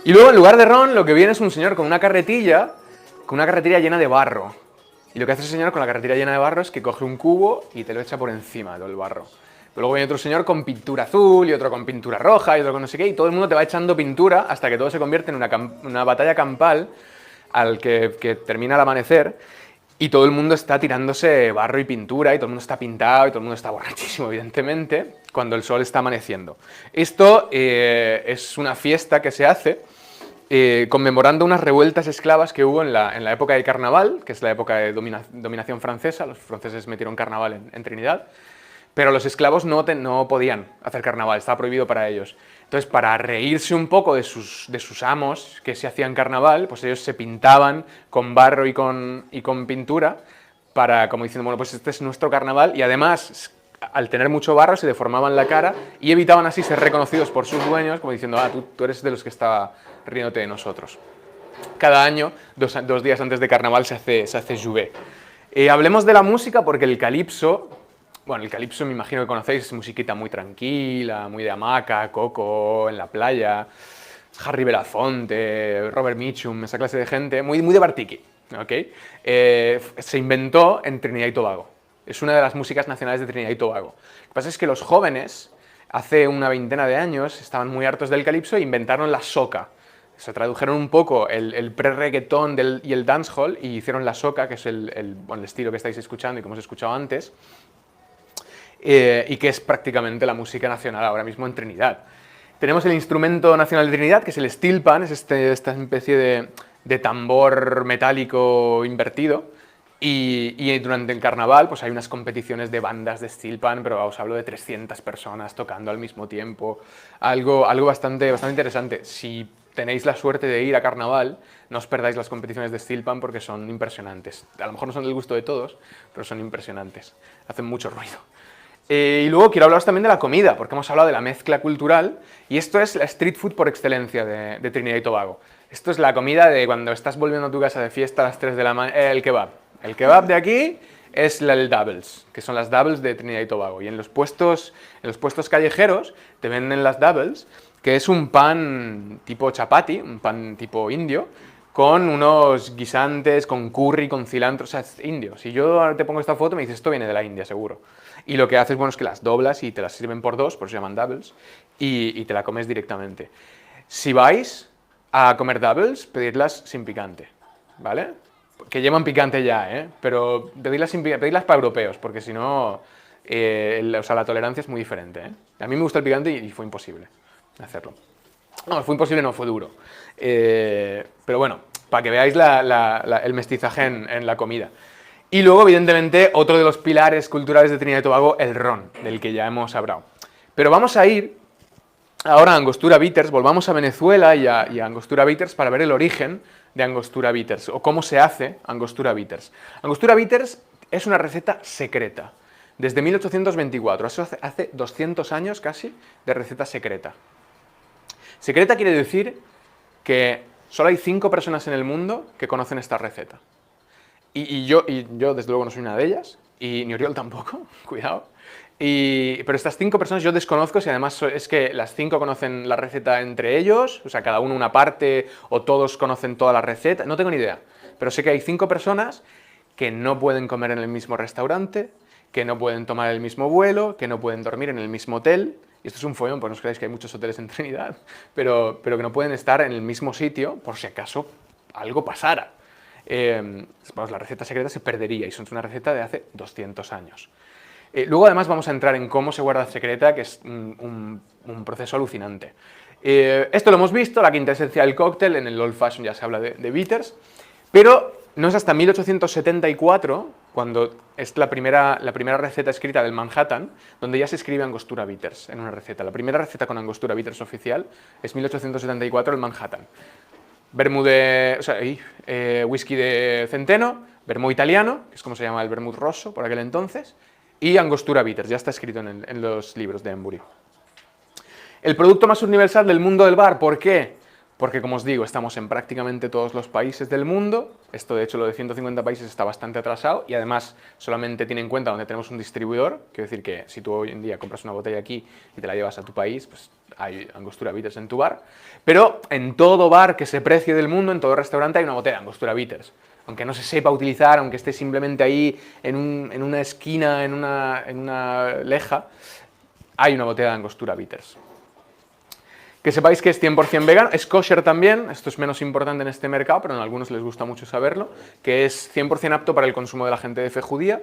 Y luego, en lugar de ron, lo que viene es un señor con una carretilla llena de barro. Y lo que hace ese señor con la carretilla llena de barro es que coge un cubo y te lo echa por encima de todo el barro. Luego viene otro señor con pintura azul y otro con pintura roja y otro con no sé qué, y todo el mundo te va echando pintura hasta que todo se convierte en una batalla campal al que termina al amanecer, y todo el mundo está tirándose barro y pintura, y todo el mundo está pintado, y todo el mundo está borrachísimo, evidentemente, cuando el sol está amaneciendo. Esto es una fiesta que se hace conmemorando unas revueltas esclavas que hubo en la época del carnaval, que es la época de dominación francesa. Los franceses metieron carnaval en Trinidad, pero los esclavos no podían hacer carnaval, estaba prohibido para ellos. Entonces, para reírse un poco de sus amos que se hacían carnaval, pues ellos se pintaban con barro y con pintura, para, como diciendo, bueno, pues este es nuestro carnaval, y además, al tener mucho barro, se deformaban la cara y evitaban así ser reconocidos por sus dueños, como diciendo, tú eres de los que estaba riéndote de nosotros. Cada año, dos días antes de carnaval, se hace Jouvet. Hablemos de la música, porque el calipso, bueno, el calipso me imagino que conocéis, es musiquita muy tranquila, muy de hamaca, coco, en la playa, Harry Belafonte, Robert Mitchum, esa clase de gente, muy de Bartiki, ¿ok? Se inventó en Trinidad y Tobago. Es una de las músicas nacionales de Trinidad y Tobago. Lo que pasa es que los jóvenes, hace una veintena de años, estaban muy hartos del calipso e inventaron la soca. Se tradujeron un poco el pre-reggaetón y el dancehall y hicieron la soca, que es el estilo que estáis escuchando y que hemos escuchado antes, y que es prácticamente la música nacional ahora mismo en Trinidad. Tenemos el instrumento nacional de Trinidad, que es el steel pan, es esta especie de tambor metálico invertido, y durante el carnaval pues hay unas competiciones de bandas de steel pan, pero os hablo de 300 personas tocando al mismo tiempo, algo bastante interesante. Si tenéis la suerte de ir a carnaval, no os perdáis las competiciones de steel pan porque son impresionantes. A lo mejor no son del gusto de todos, pero son impresionantes, hacen mucho ruido. Y luego quiero hablaros también de la comida, porque hemos hablado de la mezcla cultural, y esto es la street food por excelencia de Trinidad y Tobago. Esto es la comida de cuando estás volviendo a tu casa de fiesta a las 3 de la mañana, el kebab. El kebab de aquí es el doubles, que son las doubles de Trinidad y Tobago. Y en los puestos callejeros te venden las doubles, que es un pan tipo chapati, un pan tipo indio, con unos guisantes, con curry, con cilantro, o sea, es indio. Si yo ahora te pongo esta foto, me dices, esto viene de la India, seguro. Y lo que haces, bueno, es que las doblas y te las sirven por dos, por eso se llaman doubles, y te la comes directamente. Si vais a comer doubles, pedidlas sin picante, ¿vale? Que llevan picante ya, ¿eh? Pero pedidlas para europeos, porque si no, la tolerancia es muy diferente, ¿eh? A mí me gusta el picante y fue imposible hacerlo. No, fue imposible, no, fue duro. Pero bueno, para que veáis el mestizaje en la comida. Y luego, evidentemente, otro de los pilares culturales de Trinidad y Tobago, el ron, del que ya hemos hablado. Pero vamos a ir ahora a Angostura Bitters, volvamos a Venezuela y a Angostura Bitters para ver el origen de Angostura Bitters, o cómo se hace Angostura Bitters. Angostura Bitters es una receta secreta, desde 1824, eso hace 200 años casi de receta secreta. Secreta quiere decir que solo hay 5 personas en el mundo que conocen esta receta. Y yo, desde luego, no soy una de ellas, y ni Oriol tampoco, cuidado. Pero estas 5 personas yo desconozco si además es que las 5 conocen la receta entre ellos, o sea, cada uno una parte, o todos conocen toda la receta, no tengo ni idea. Pero sé que hay 5 personas que no pueden comer en el mismo restaurante, que no pueden tomar el mismo vuelo, que no pueden dormir en el mismo hotel. Y esto es un follón, pues no os creáis que hay muchos hoteles en Trinidad, pero que no pueden estar en el mismo sitio por si acaso algo pasara. Vamos, la receta secreta se perdería, y es una receta de hace 200 años. Luego además vamos a entrar en cómo se guarda secreta, que es un proceso alucinante. Esto lo hemos visto, la quinta esencia del cóctel, en el Old Fashion ya se habla de bitters, pero no es hasta 1874, cuando es la primera receta escrita del Manhattan, donde ya se escribe Angostura Bitters en una receta. La primera receta con Angostura Bitters oficial es 1874, el Manhattan. Whisky de centeno, vermú italiano, que es como se llama el vermut rosso por aquel entonces, y Angostura Bitters, ya está escrito en los libros de Embury. El producto más universal del mundo del bar, ¿por qué? porque como os digo, estamos en prácticamente todos los países del mundo. Esto, de hecho, lo de 150 países está bastante atrasado y además solamente tiene en cuenta donde tenemos un distribuidor. Quiero decir que si tú hoy en día compras una botella aquí y te la llevas a tu país, pues hay Angostura Bitters en tu bar. Pero en todo bar que se precie del mundo, en todo restaurante hay una botella de Angostura Bitters. Aunque no se sepa utilizar, aunque esté simplemente ahí en una esquina, en una leja, hay una botella de Angostura Bitters. Que sepáis que es 100% vegano, es kosher también, esto es menos importante en este mercado, pero en algunos les gusta mucho saberlo, que es 100% apto para el consumo de la gente de fe judía,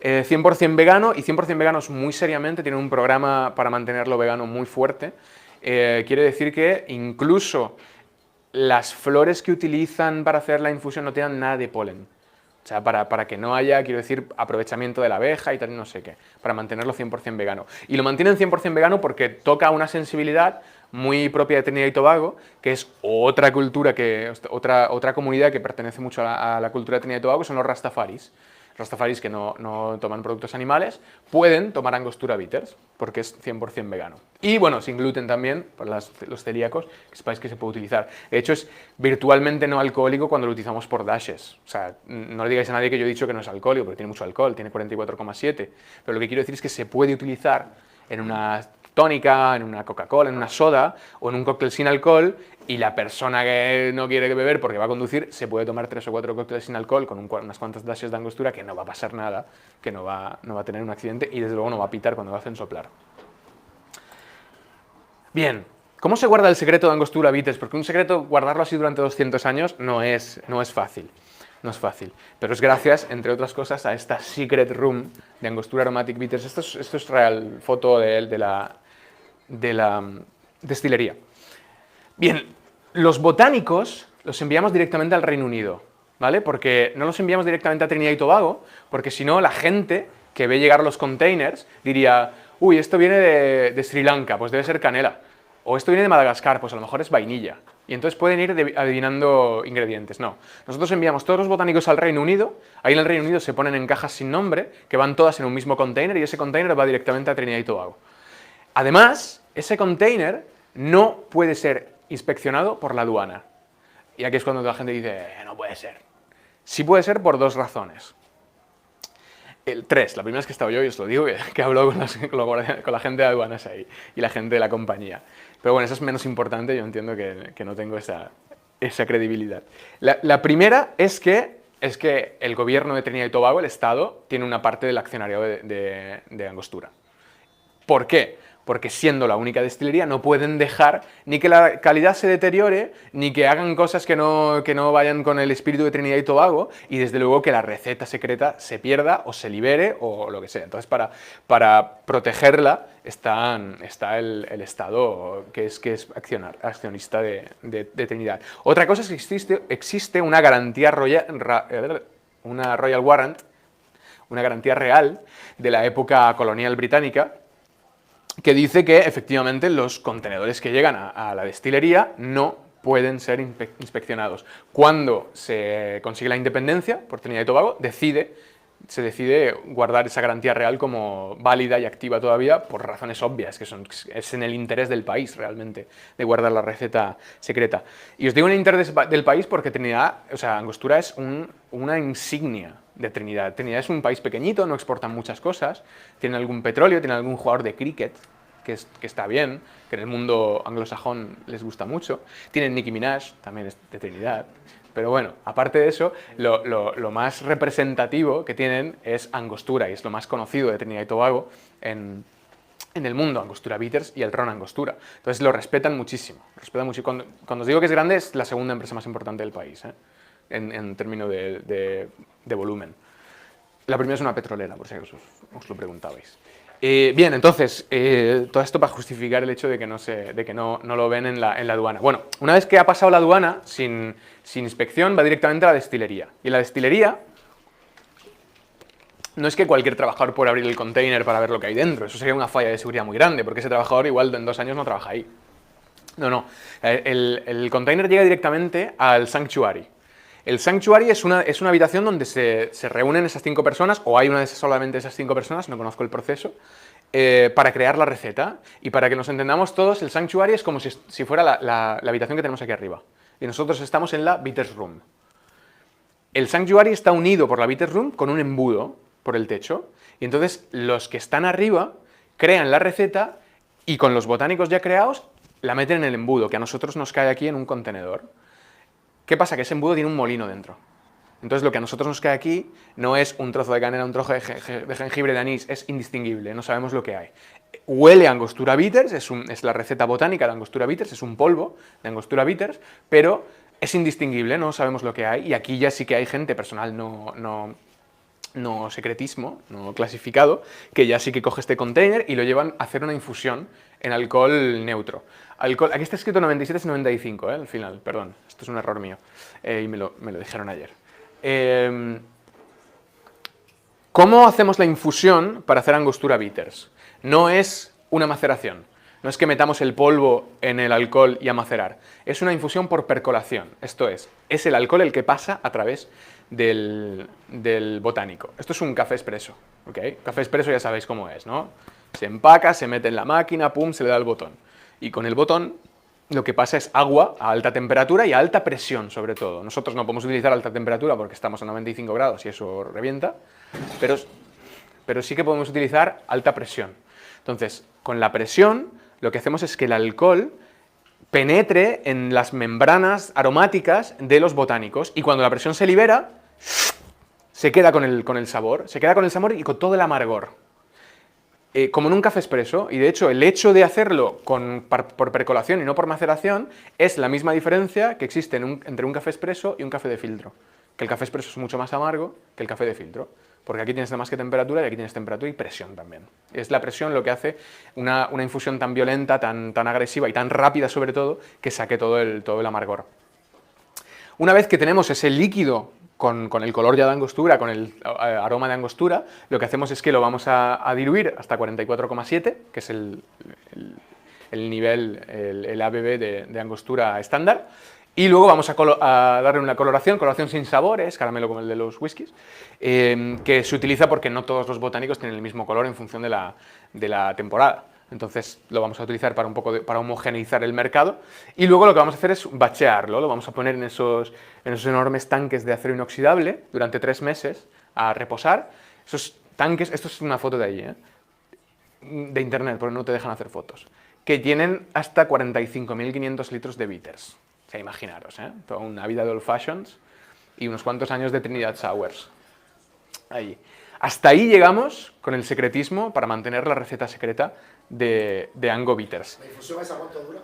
100% vegano, y 100% veganos muy seriamente, tienen un programa para mantenerlo vegano muy fuerte. Quiere decir que incluso las flores que utilizan para hacer la infusión no tienen nada de polen. O sea, para que no haya, quiero decir, aprovechamiento de la abeja y tal, no sé qué, para mantenerlo 100% vegano. Y lo mantienen 100% vegano porque toca una sensibilidad muy propia de Trinidad y Tobago, que es otra cultura, otra comunidad que pertenece mucho a la cultura de Trinidad y Tobago, que son los rastafaris. Rastafaris que no toman productos animales, pueden tomar Angostura Bitters, porque es 100% vegano. Y bueno, sin gluten también, para los celíacos, que sepáis que se puede utilizar. De hecho, es virtualmente no alcohólico cuando lo utilizamos por dashes. O sea, no le digáis a nadie que yo he dicho que no es alcohólico, porque tiene mucho alcohol, tiene 44,7. Pero lo que quiero decir es que se puede utilizar en una tónica, en una Coca-Cola, en una soda o en un cóctel sin alcohol, y la persona que no quiere beber porque va a conducir se puede tomar 3 o 4 cócteles sin alcohol con unas cuantas dashes de Angostura, que no va a pasar nada, que no va a tener un accidente y desde luego no va a pitar cuando lo hacen soplar. Bien, ¿cómo se guarda el secreto de Angostura Bitters? Porque un secreto, guardarlo así durante 200 años no es fácil. No es fácil, pero es gracias, entre otras cosas, a esta Secret Room de Angostura Aromatic Bitters. Esto es real, foto de la destilería. Bien, los botánicos los enviamos directamente al Reino Unido, ¿vale? Porque no los enviamos directamente a Trinidad y Tobago, porque si no la gente que ve llegar los containers diría, uy, esto viene de Sri Lanka, pues debe ser canela. O esto viene de Madagascar, pues a lo mejor es vainilla. Y entonces pueden ir adivinando ingredientes. No, nosotros enviamos todos los botánicos al Reino Unido, ahí en el Reino Unido se ponen en cajas sin nombre, que van todas en un mismo container, y ese container va directamente a Trinidad y Tobago. Además, ese container no puede ser inspeccionado por la aduana. Y aquí es cuando la gente dice, no puede ser. Sí puede ser por 2 razones. Tres, la primera es que he estado yo y os lo digo, que hablo con la gente de aduanas ahí y la gente de la compañía. Pero bueno, eso es menos importante, yo entiendo que no tengo esa credibilidad. La primera es que el gobierno de Trinidad y Tobago, el Estado, tiene una parte del accionariado de Angostura. ¿Por qué? Porque siendo la única destilería no pueden dejar ni que la calidad se deteriore, ni que hagan cosas que no vayan con el espíritu de Trinidad y Tobago, y desde luego que la receta secreta se pierda o se libere o lo que sea. Entonces, para protegerla está el Estado que es accionista de Trinidad. Otra cosa es que existe una garantía una Royal Warrant, una garantía real de la época colonial británica, que dice que efectivamente los contenedores que llegan a la destilería no pueden ser inspeccionados. Cuando se consigue la independencia por Trinidad y Tobago, se decide guardar esa garantía real como válida y activa todavía por razones obvias, que es en el interés del país realmente de guardar la receta secreta. Y os digo en el interés del país porque Angostura es una insignia de Trinidad. Trinidad es un país pequeñito, no exportan muchas cosas, tienen algún petróleo, tienen algún jugador de cricket, que está bien, que en el mundo anglosajón les gusta mucho, tienen Nicki Minaj, también es de Trinidad, pero bueno, aparte de eso, lo más representativo que tienen es Angostura, y es lo más conocido de Trinidad y Tobago en el mundo, Angostura Bitters y el ron Angostura. Entonces lo respetan muchísimo. Cuando os digo que es grande, es la segunda empresa más importante del país, en términos de volumen. La primera es una petrolera, por si acaso os lo preguntabais. Bien, entonces, todo esto para justificar el hecho de que no lo ven en la aduana. Bueno, una vez que ha pasado la aduana, sin inspección, va directamente a la destilería. Y en la destilería no es que cualquier trabajador pueda abrir el container para ver lo que hay dentro. Eso sería una falla de seguridad muy grande, porque ese trabajador igual en 2 años no trabaja ahí. No. El container llega directamente al sanctuary. El sanctuary es una habitación donde se reúnen esas 5 personas, o hay solamente esas 5 personas, no conozco el proceso, para crear la receta. Y para que nos entendamos todos, el Sanctuary es como si fuera la habitación que tenemos aquí arriba. Y nosotros estamos en la Bitters Room. El Sanctuary está unido por la Bitters Room con un embudo por el techo. Y entonces los que están arriba crean la receta y con los botánicos ya creados la meten en el embudo, que a nosotros nos cae aquí en un contenedor. ¿Qué pasa? Que ese embudo tiene un molino dentro. Entonces lo que a nosotros nos cae aquí no es un trozo de canela, un trozo de jengibre, de anís, es indistinguible, no sabemos lo que hay. Huele a Angostura bitters, es la receta botánica de Angostura bitters, es un polvo de Angostura bitters, pero es indistinguible, no sabemos lo que hay, y aquí ya sí que hay gente personal, no secretismo, no clasificado, que ya sí que coge este container y lo llevan a hacer una infusión en alcohol neutro. Aquí está escrito 97, es 95, al final, perdón, esto es un error mío, y me lo dijeron ayer. ¿Cómo hacemos la infusión para hacer Angostura bitters? No es una maceración, no es que metamos el polvo en el alcohol y a macerar, es una infusión por percolación, esto es el alcohol el que pasa a través del botánico. Esto es un café expreso, ¿ok? Café expreso ya sabéis cómo es, ¿no? Se empaca, se mete en la máquina, pum, se le da el botón. Y con el botón lo que pasa es agua a alta temperatura y a alta presión, sobre todo. Nosotros no podemos utilizar alta temperatura porque estamos a 95 grados y eso revienta, pero sí que podemos utilizar alta presión. Entonces, con la presión, lo que hacemos es que el alcohol penetre en las membranas aromáticas de los botánicos y cuando la presión se libera, se queda con el sabor, y con todo el amargor. Como en un café expreso, y de hecho el hecho de hacerlo por percolación y no por maceración es la misma diferencia que existe entre un café expreso y un café de filtro. Que el café expreso es mucho más amargo que el café de filtro, porque aquí tienes nada más que temperatura y aquí tienes temperatura y presión también. Es la presión lo que hace una infusión tan violenta, tan agresiva y tan rápida sobre todo, que saque todo el amargor. Una vez que tenemos ese líquido con el color ya de Angostura, con el aroma de Angostura, lo que hacemos es que lo vamos a diluir hasta 44,7, que es el nivel, el ABV de Angostura estándar, y luego vamos a darle una coloración sin sabores, caramelo como el de los whiskies, que se utiliza porque no todos los botánicos tienen el mismo color en función de la temporada. Entonces lo vamos a utilizar para homogeneizar el mercado y luego lo que vamos a hacer es bachearlo, lo vamos a poner en esos enormes tanques de acero inoxidable durante 3 meses a reposar. Esos tanques, esto es una foto de allí, de internet, porque no te dejan hacer fotos, que tienen hasta 45.500 litros de bitters. O sea, imaginaros, toda una vida de old fashions y unos cuantos años de Trinidad Sours. Ahí. Hasta ahí llegamos con el secretismo para mantener la receta secreta de Ango Bitters. ¿La infusión esa cuánto dura?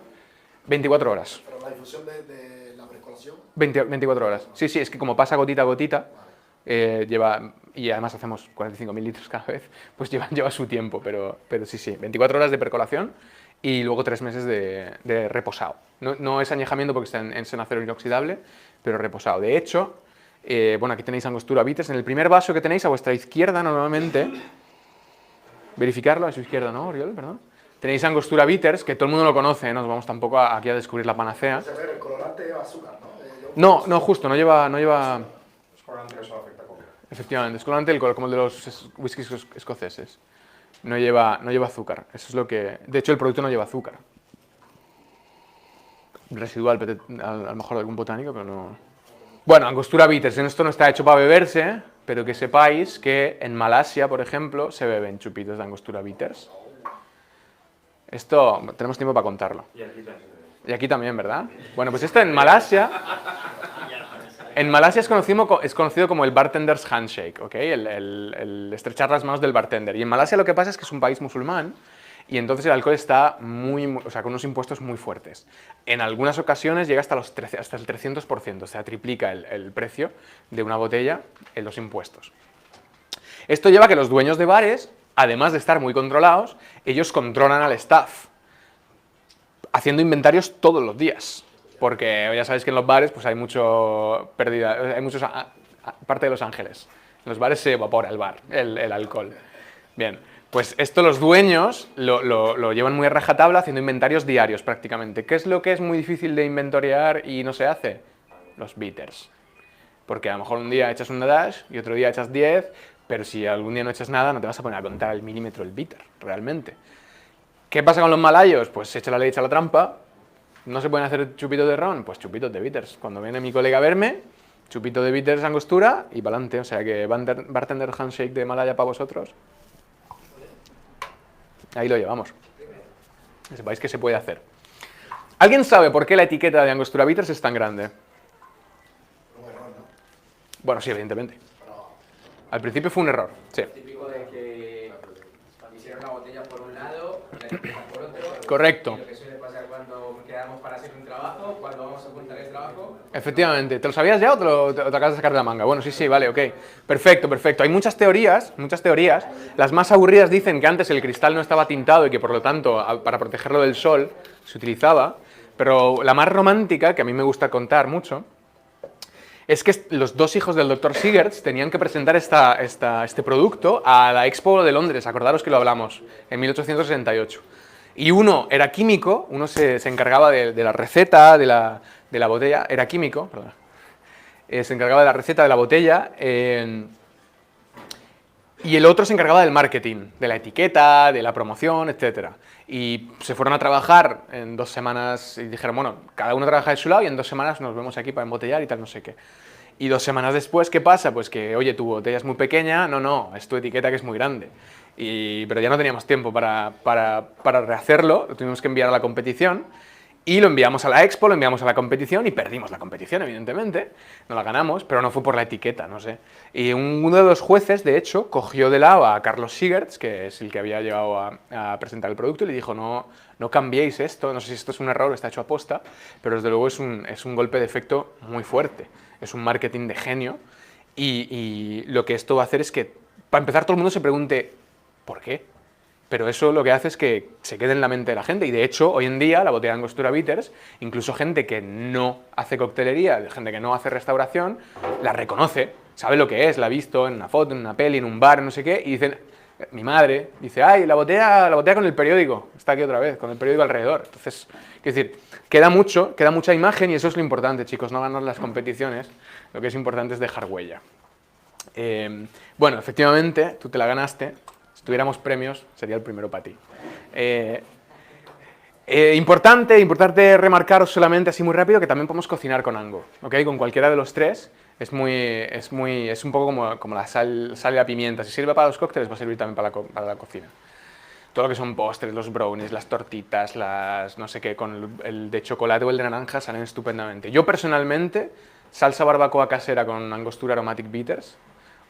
24 horas. ¿Pero la infusión de la precolación? 24 horas. Sí, es que como pasa gotita a gotita, lleva, y además hacemos 45.000 litros cada vez, pues lleva su tiempo, pero sí, 24 horas de percolación y luego 3 meses de reposado. No es añejamiento porque está en acero inoxidable, pero reposado. De hecho, bueno, aquí tenéis Angostura bitters. En el primer vaso que tenéis a vuestra izquierda, normalmente, verificarlo a su izquierda, ¿no, Oriol? Perdón. Tenéis Angostura bitters, que todo el mundo lo conoce, no nos vamos tampoco aquí a descubrir la panacea. El colorante lleva azúcar, ¿no? No, justo, no lleva... Es colorante que solo afecta a comer. Efectivamente, es colorante como el de los whiskies escoceses. No lleva azúcar. Eso es lo que... De hecho, el producto no lleva azúcar. Residual, a lo mejor de algún botánico, pero no... Bueno, Angostura bitters, esto no está hecho para beberse, pero que sepáis que en Malasia, por ejemplo, se beben chupitos de Angostura bitters. Esto, tenemos tiempo para contarlo. Y aquí también, ¿verdad? Bueno, pues esto en Malasia es conocido como el bartender's handshake, ¿ok? El estrechar las manos del bartender. Y en Malasia lo que pasa es que es un país musulmán y entonces el alcohol está con unos impuestos muy fuertes. En algunas ocasiones llega hasta el 300%, o sea, triplica el precio de una botella en los impuestos. Esto lleva a que los dueños de bares, además de estar muy controlados, ellos controlan al staff, haciendo inventarios todos los días. Porque ya sabéis que en los bares pues hay mucho pérdida, hay muchos, parte de Los Ángeles. En los bares se evapora el alcohol. Bien, pues esto los dueños lo llevan muy a rajatabla haciendo inventarios diarios prácticamente. ¿Qué es lo que es muy difícil de inventoriar y no se hace? Los bitters. Porque a lo mejor un día echas una dash y otro día echas 10, pero si algún día no echas nada, no te vas a poner a contar al milímetro el bitter, realmente. ¿Qué pasa con los malayos? Pues se echa la leche a la trampa. ¿No se pueden hacer chupitos de ron? Pues chupitos de bitters. Cuando viene mi colega a verme, chupito de bitters angostura y para adelante. O sea que bartender handshake de Malaya para vosotros. Ahí lo llevamos. Que sepáis que se puede hacer. ¿Alguien sabe por qué la etiqueta de angostura bitters es tan grande? Bueno, sí, evidentemente. Al principio fue un error, sí. Típico de que hicieron la botella por un lado, la etiqueta por otro. Correcto. Y lo que suele pasar cuando quedamos para hacer un trabajo, cuando vamos a apuntar el trabajo. Efectivamente. ¿Te lo sabías ya o te acabas de sacar de la manga? Bueno, sí, vale, ok. Perfecto, perfecto. Hay muchas teorías, muchas teorías. Las más aburridas dicen que antes el cristal no estaba tintado y que por lo tanto, para protegerlo del sol, se utilizaba. Pero la más romántica, que a mí me gusta contar mucho, es que los dos hijos del Dr. Sigerts tenían que presentar este producto a la Expo de Londres, acordaros que lo hablamos, en 1868. Y uno era químico, uno se encargaba de la receta, de la botella, era químico, perdón, se encargaba de la receta de la botella, y el otro se encargaba del marketing, de la etiqueta, de la promoción, etc. Y se fueron a trabajar en 2 semanas y dijeron, bueno, cada uno trabaja de su lado y en 2 semanas nos vemos aquí para embotellar y tal, no sé qué. Y 2 semanas después, ¿qué pasa? Pues que, oye, tu botella es muy pequeña, no, es tu etiqueta que es muy grande. Pero ya no teníamos tiempo para rehacerlo, lo tuvimos que enviar a la competición. Y lo enviamos a la Expo, lo enviamos a la competición y perdimos la competición, evidentemente. No la ganamos, pero no fue por la etiqueta, no sé. Y uno de los jueces, de hecho, cogió de lado a Carlos Sigerts, que es el que había llegado a presentar el producto, y le dijo, no cambiéis esto, no sé si esto es un error o está hecho a posta, pero desde luego es un golpe de efecto muy fuerte. Es un marketing de genio y lo que esto va a hacer es que, para empezar, todo el mundo se pregunte, ¿por qué? Pero eso lo que hace es que se quede en la mente de la gente. Y de hecho, hoy en día, la botella de angostura bitters, incluso gente que no hace coctelería, gente que no hace restauración, la reconoce, sabe lo que es, la ha visto en una foto, en una peli, en un bar, en no sé qué, y dicen, mi madre dice, ay, la botella con el periódico, está aquí otra vez, con el periódico alrededor. Entonces, quiero decir, queda mucha imagen y eso es lo importante, chicos, no ganar las competiciones, lo que es importante es dejar huella. Bueno, efectivamente, tú te la ganaste. Si tuviéramos premios, sería el primero para ti. Importante remarcaros solamente así muy rápido que también podemos cocinar con Ango, ¿ok? Con cualquiera de los tres. Es un poco como la sal y la pimienta. Si sirve para los cócteles, va a servir también para la cocina. Todo lo que son postres, los brownies, las tortitas, no sé qué, con el de chocolate o el de naranja salen estupendamente. Yo personalmente, salsa barbacoa casera con angostura aromatic bitters,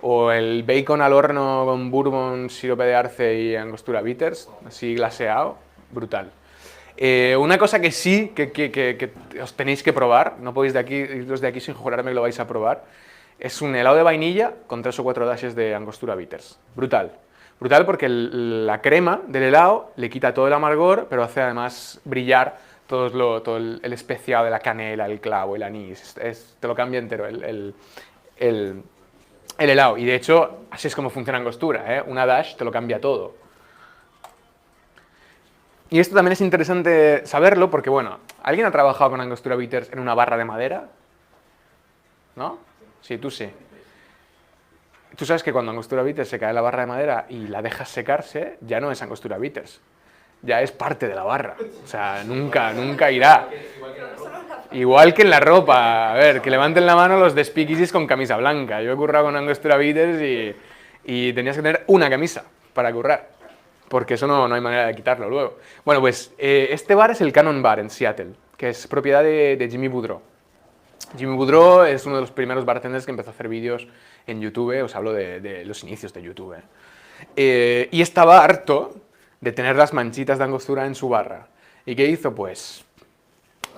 o el bacon al horno con bourbon, sirope de arce y angostura bitters, así glaseado, brutal. Una cosa que sí que os tenéis que probar, no podéis iros de aquí sin jurarme que lo vais a probar, es un helado de vainilla con 3 o 4 dashes de angostura bitters. Brutal. Brutal porque la crema del helado le quita todo el amargor, pero hace además brillar todo el especiado de la canela, el clavo, el anís. Te lo cambia entero el helado. Y de hecho, así es como funciona angostura, ¿eh? Una dash te lo cambia todo. Y esto también es interesante saberlo porque, bueno, ¿alguien ha trabajado con angostura bitters en una barra de madera? ¿No? Sí, tú sí. Tú sabes que cuando angostura bitters se cae en la barra de madera y la dejas secarse, ya no es angostura bitters. Ya es parte de la barra. O sea, nunca irá. Igual que en la ropa. A ver, que levanten la mano los de speakeasies con camisa blanca. Yo he currado con angostura bitters y tenías que tener una camisa para currar. Porque eso no hay manera de quitarlo luego. Bueno, pues este bar es el Cannon Bar en Seattle, que es propiedad de Jimmy Boudreau. Jimmy Boudreau es uno de los primeros bartenders que empezó a hacer vídeos en YouTube. Os hablo de los inicios de YouTube. Y estaba harto de tener las manchitas de angostura en su barra. ¿Y qué hizo? Pues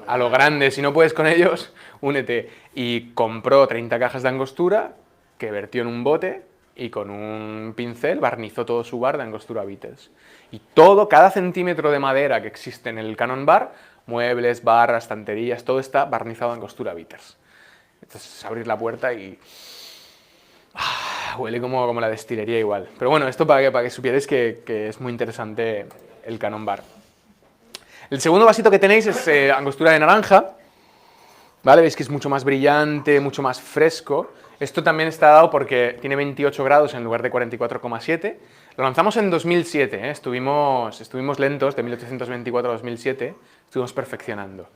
a lo grande, si no puedes con ellos, únete. Y compró 30 cajas de angostura que vertió en un bote y con un pincel barnizó todo su bar de angostura bitters. Y cada centímetro de madera que existe en el Cannon Bar, muebles, barras, estanterías, todo está barnizado de angostura bitters. Entonces, abrir la puerta y huele como la destilería igual. Pero bueno, esto para que supierais que es muy interesante el Cannon Bar. El segundo vasito que tenéis es angostura de naranja. ¿vale? Veis que es mucho más brillante, mucho más fresco. Esto también está dado porque tiene 28 grados en lugar de 44,7. Lo lanzamos en 2007, ¿eh? Estuvimos lentos, de 1824 a 2007, estuvimos perfeccionando.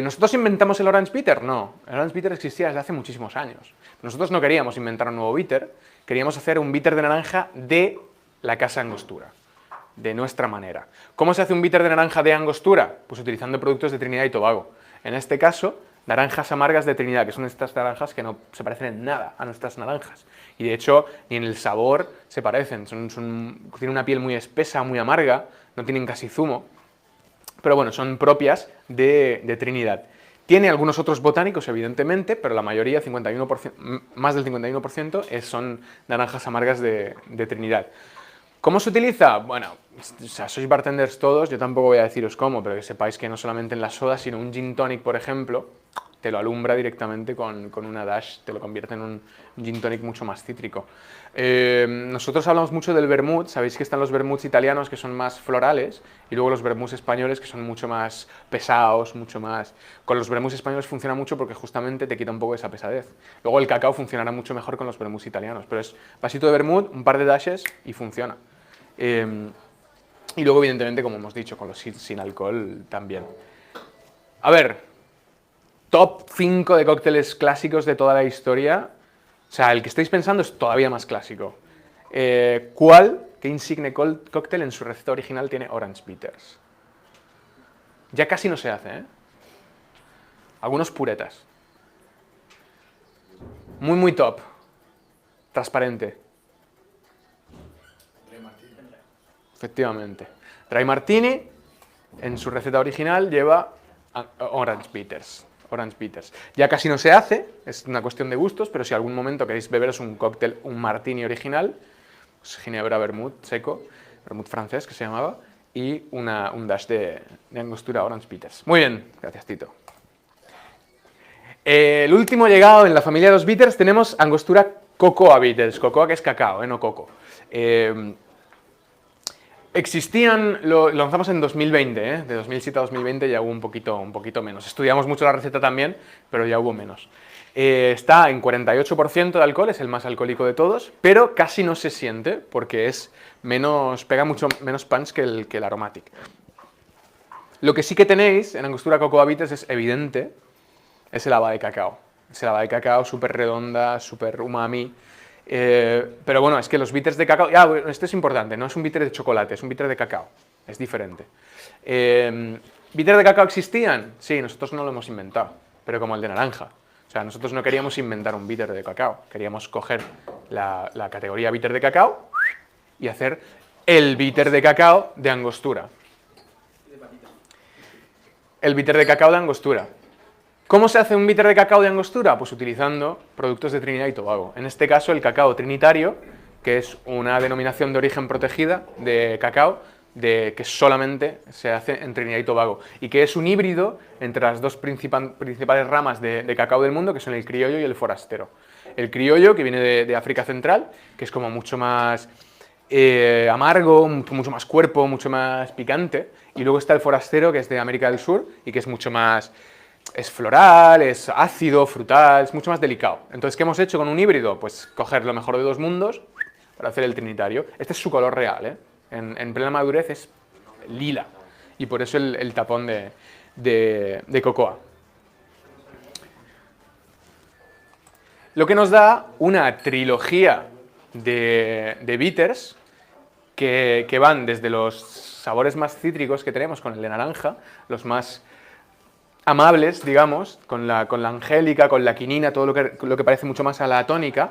¿Nosotros inventamos el Orange Bitter? No, el Orange Bitter existía desde hace muchísimos años. Nosotros no queríamos inventar un nuevo bitter, queríamos hacer un bitter de naranja de la Casa Angostura, de nuestra manera. ¿Cómo se hace un bitter de naranja de Angostura? Pues utilizando productos de Trinidad y Tobago. En este caso, naranjas amargas de Trinidad, que son estas naranjas que no se parecen en nada a nuestras naranjas. Y de hecho, ni en el sabor se parecen. Tienen una piel muy espesa, muy amarga, no tienen casi zumo. Pero bueno, son propias de Trinidad. Tiene algunos otros botánicos, evidentemente, pero la mayoría, 51%, más del 51%, son naranjas amargas de Trinidad. ¿Cómo se utiliza? Bueno, o sea, sois bartenders todos, yo tampoco voy a deciros cómo, pero que sepáis que no solamente en la soda, sino un gin tonic, por ejemplo, te lo alumbra directamente con una dash, te lo convierte en un gin tonic mucho más cítrico. Nosotros hablamos mucho del vermut, sabéis que están los vermuts italianos que son más florales y luego los vermuts españoles que son mucho más pesados, mucho más... Con los vermuts españoles funciona mucho porque justamente te quita un poco esa pesadez. Luego el cacao funcionará mucho mejor con los vermuts italianos, pero es vasito de vermut, un par de dashes y funciona. Y luego, evidentemente, como hemos dicho, con los sin alcohol también. A ver, top 5 de cócteles clásicos de toda la historia. O sea, el que estáis pensando es todavía más clásico. ¿Qué insigne cóctel en su receta original tiene Orange Bitters? Ya casi no se hace, ¿eh? Algunos puretas. Muy, muy top. Transparente. Efectivamente. Dry Martini, en su receta original, lleva Orange Bitters. Orange Bitters. Ya casi no se hace, es una cuestión de gustos, pero si algún momento queréis beberos un cóctel, un martini original, pues ginebra, vermut seco, vermut francés que se llamaba, y un dash de Angostura Orange Bitters. Muy bien, gracias Tito. El último llegado en la familia de los bitters tenemos Angostura Cocoa Bitters. Cocoa que es cacao, no coco. Existían, lo lanzamos en 2020, de 2007 a 2020 ya hubo un poquito menos. Estudiamos mucho la receta también, pero ya hubo menos. Está en 48% de alcohol, es el más alcohólico de todos, pero casi no se siente porque pega mucho menos punch que el aromatic. Lo que sí que tenéis en Angostura Cocoa Bitters es evidente, es el haba de cacao. Es el haba de cacao súper redonda, súper umami. Pero bueno, es que los bitters de cacao... bueno, esto es importante, no es un bitter de chocolate, es un bitter de cacao. Es diferente. ¿Bitters de cacao existían? Sí, nosotros no lo hemos inventado, pero como el de naranja. O sea, nosotros no queríamos inventar un bitter de cacao, queríamos coger la categoría bitter de cacao y hacer el bitter de cacao de Angostura. El bitter de cacao de Angostura. ¿Cómo se hace un bitter de cacao de Angostura? Pues utilizando productos de Trinidad y Tobago. En este caso, el cacao trinitario, que es una denominación de origen protegida de cacao, que solamente se hace en Trinidad y Tobago, y que es un híbrido entre las dos principales ramas de cacao del mundo, que son el criollo y el forastero. El criollo, que viene de África Central, que es como mucho más amargo, mucho más cuerpo, mucho más picante, y luego está el forastero, que es de América del Sur, y que es mucho más... Es floral, es ácido, frutal, es mucho más delicado. Entonces, ¿qué hemos hecho con un híbrido? Pues coger lo mejor de dos mundos para hacer el trinitario. Este es su color real, ¿eh? En plena madurez es lila, y por eso el tapón de cocoa. Lo que nos da una trilogía de bitters que van desde los sabores más cítricos que tenemos con el de naranja, los más amables, digamos, con la angélica, con la quinina, todo lo que parece mucho más a la tónica,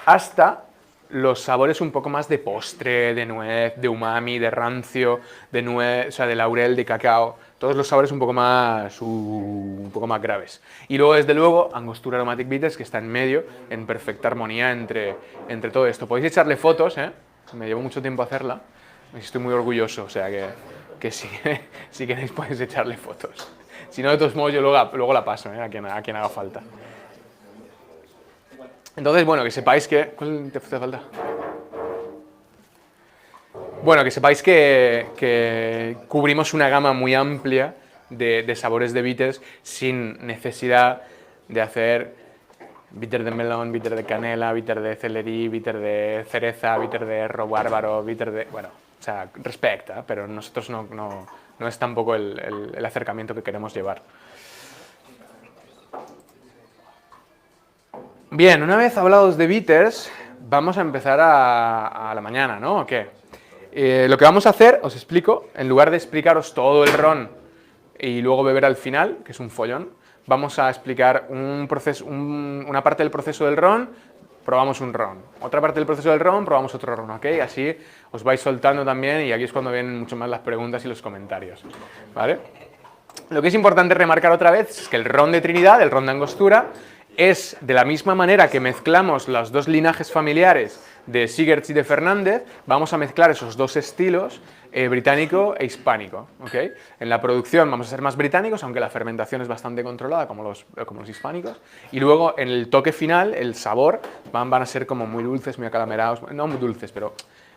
hasta los sabores un poco más de postre, de nuez, de umami, de rancio, de nuez, o sea, de laurel, de cacao, todos los sabores un poco más graves. Y luego, desde luego, Angostura Aromatic Bitters, que está en medio, en perfecta armonía entre todo esto. Podéis echarle fotos, me llevó mucho tiempo hacerla, estoy muy orgulloso, o sea que si queréis podéis echarle fotos. Si no, de todos modos, yo luego la paso, a quien haga falta. Entonces, bueno, que sepáis que... ¿Cuál te hace falta? Bueno, que sepáis que cubrimos una gama muy amplia de sabores de bitters sin necesidad de hacer bitter de melón, bitter de canela, bitter de celerí, bitter de cereza, bitter de rabarbaro, bitter de... Bueno, o sea, respecta, pero nosotros no es tampoco el acercamiento que queremos llevar. Bien, una vez hablados de bitters, vamos a empezar a la mañana, ¿no? ¿O qué? Lo que vamos a hacer, os explico, en lugar de explicaros todo el ron y luego beber al final, que es un follón, vamos a explicar una parte del proceso del ron, probamos un ron. Otra parte del proceso del ron, probamos otro ron, ¿ok? Así os vais soltando también y aquí es cuando vienen mucho más las preguntas y los comentarios, ¿vale? Lo que es importante remarcar otra vez es que el ron de Trinidad, el ron de Angostura, es de la misma manera que mezclamos los dos linajes familiares de Sigerts y de Fernández, vamos a mezclar esos dos estilos, británico e hispánico, ¿ok? En la producción vamos a ser más británicos, aunque la fermentación es bastante controlada, como los hispánicos, y luego en el toque final, el sabor, van a ser como muy dulces, muy acalamerados, no muy dulces, pero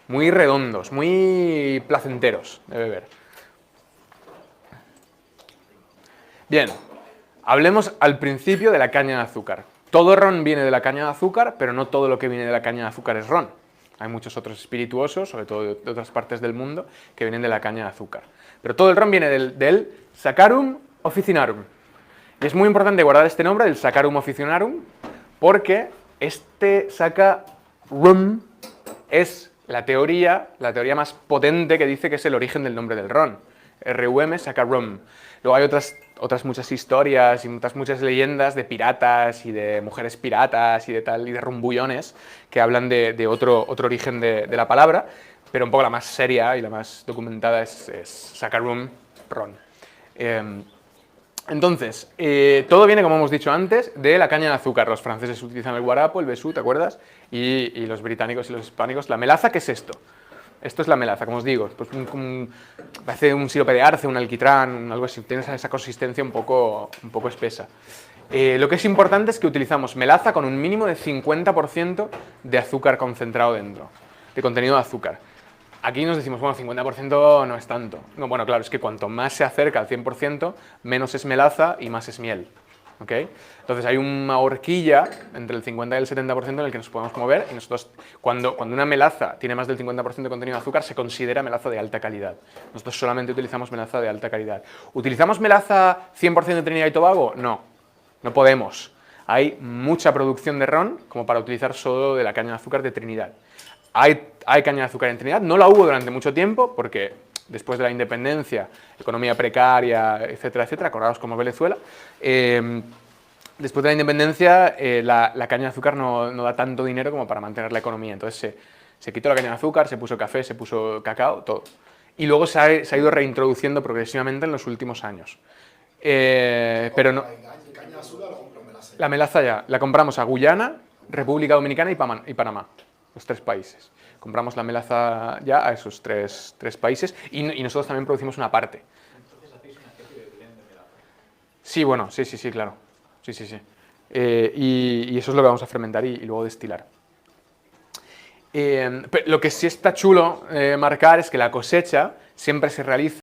muy redondos, muy placenteros de beber. Bien, hablemos al principio de la caña de azúcar. Todo ron viene de la caña de azúcar, pero no todo lo que viene de la caña de azúcar es ron. Hay muchos otros espirituosos, sobre todo de otras partes del mundo, que vienen de la caña de azúcar. Pero todo el ron viene del Saccharum officinarum. Y es muy importante guardar este nombre, del Saccharum officinarum, porque este Saccharum es la teoría más potente que dice que es el origen del nombre del ron. RUM, Saccharum. Luego hay otras muchas historias y muchas leyendas de piratas y de mujeres piratas y de tal y de rumbullones que hablan de otro origen de la palabra, pero un poco la más seria y la más documentada es Saccharum, ron. Entonces, todo viene, como hemos dicho antes, de la caña de azúcar. Los franceses utilizan el guarapo, el besú, ¿te acuerdas? Y los británicos y los hispánicos, la melaza, ¿qué es esto? Esto es la melaza, como os digo, pues parece un sirope de arce, un alquitrán, algo así, tiene esa consistencia un poco espesa. Lo que es importante es que utilizamos melaza con un mínimo de 50% de azúcar concentrado dentro, de contenido de azúcar. Aquí nos decimos, bueno, 50% no es tanto. No, bueno, claro, es que cuanto más se acerca al 100%, menos es melaza y más es miel. ¿Okay? Entonces hay una horquilla entre el 50 y el 70% en el que nos podemos mover y nosotros, cuando una melaza tiene más del 50% de contenido de azúcar, se considera melaza de alta calidad. Nosotros solamente utilizamos melaza de alta calidad. ¿Utilizamos melaza 100% de Trinidad y Tobago? No, no podemos. Hay mucha producción de ron como para utilizar solo de la caña de azúcar de Trinidad. Hay caña de azúcar en Trinidad, no la hubo durante mucho tiempo porque después de la independencia, economía precaria, etcétera, etcétera, acordaos como Venezuela, después de la independencia la caña de azúcar no da tanto dinero como para mantener la economía, entonces se quitó la caña de azúcar, se puso café, se puso cacao, todo. Y luego se ha ido reintroduciendo progresivamente en los últimos años. Pero no, La caña de azúcar la compro, me la sé. la melaza ya, la compramos a Guyana, República Dominicana y Panamá, los tres países. Compramos la melaza ya a esos tres países y nosotros también producimos una parte. Entonces hacéis una especie de blend de melaza. Sí, bueno, sí, claro. Sí. Y eso es lo que vamos a fermentar y luego destilar. Pero lo que sí está chulo marcar es que la cosecha siempre se realiza